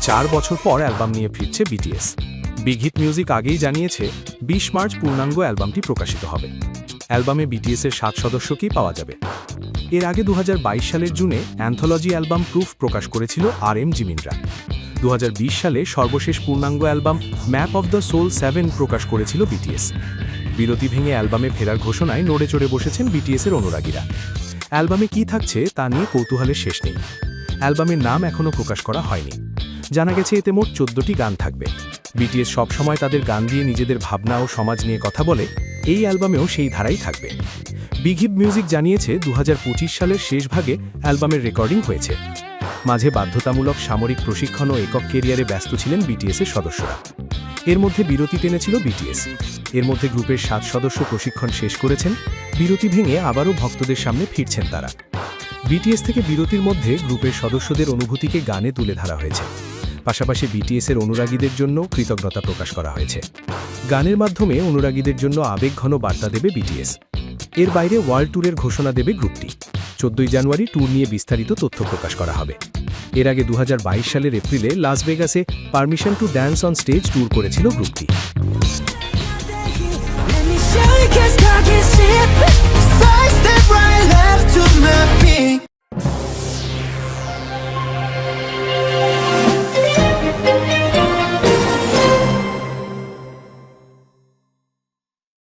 4 বছর পর অ্যালবাম নিয়ে ফিরছে বিটিএস। বিগ হিট মিউজিক আগেই জানিয়েছে 20 মার্চ পূর্ণাঙ্গ অ্যালবামটি প্রকাশিত হবে। অ্যালবামে বিটিএসের 7 সদস্যকেই পাওয়া যাবে। এর আগে 2022 সালের জুনে অ্যান্থোলজি অ্যালবাম প্রুফ প্রকাশ করেছিল RM জিমিনরা। 2020 সালে সর্বশেষ পূর্ণাঙ্গ album map of the soul 7 প্রকাশ করেছিল বিটিএস। বিরতি ভেঙে অ্যালবামে ফেরার ঘোষণায় নড়ে চড়ে বসেছেন বিটিএসের অনুরাগীরা। অ্যালবামে কী থাকছে তা নিয়ে কৌতূহলের শেষ নেই। অ্যালবামের নাম এখনও প্রকাশ করা হয়নি। জানা গেছে এতে মোট 14টি গান থাকবে। বিটিএস সবসময় তাদের গান দিয়ে নিজেদের ভাবনা ও সমাজ নিয়ে কথা বলে, এই অ্যালবামেও সেই ধারাই থাকবে। বিগ হিট মিউজিক জানিয়েছে 2025 সালের শেষ ভাগে অ্যালবামের রেকর্ডিং হয়েছে। মাঝে বাধ্যতামূলক সামরিক প্রশিক্ষণ ও একক কেরিয়ারে ব্যস্ত ছিলেন বিটিএসের সদস্যরা। এর মধ্যে বিরতি টেনেছিল বিটিএস। এর মধ্যে গ্রুপের 7 সদস্য প্রশিক্ষণ শেষ করেছেন। বিরতি ভেঙে আবারও ভক্তদের সামনে ফিরছেন তারা। বিটিএস থেকে বিরতির মধ্যে গ্রুপের সদস্যদের অনুভূতিকে গানে তুলে ধরা হয়েছে। পাশাপাশি বিটিএসের অনুরাগীদের জন্য কৃতজ্ঞতা প্রকাশ করা হয়েছে। গানের মাধ্যমে অনুরাগীদের জন্য আবেগঘন বার্তা দেবে বিটিএস। এর বাইরে ওয়ার্ল্ড ট্যুরের ঘোষণা দেবে গ্রুপটি। 14 জানুয়ারি ট্যুর নিয়ে বিস্তারিত তথ্য প্রকাশ করা হবে। এর আগে 2022 সালের এপ্রিলে লাস ভেগাসে permission to dance on stage tour করেছিল গ্রুপটি। Side step right left to my beat.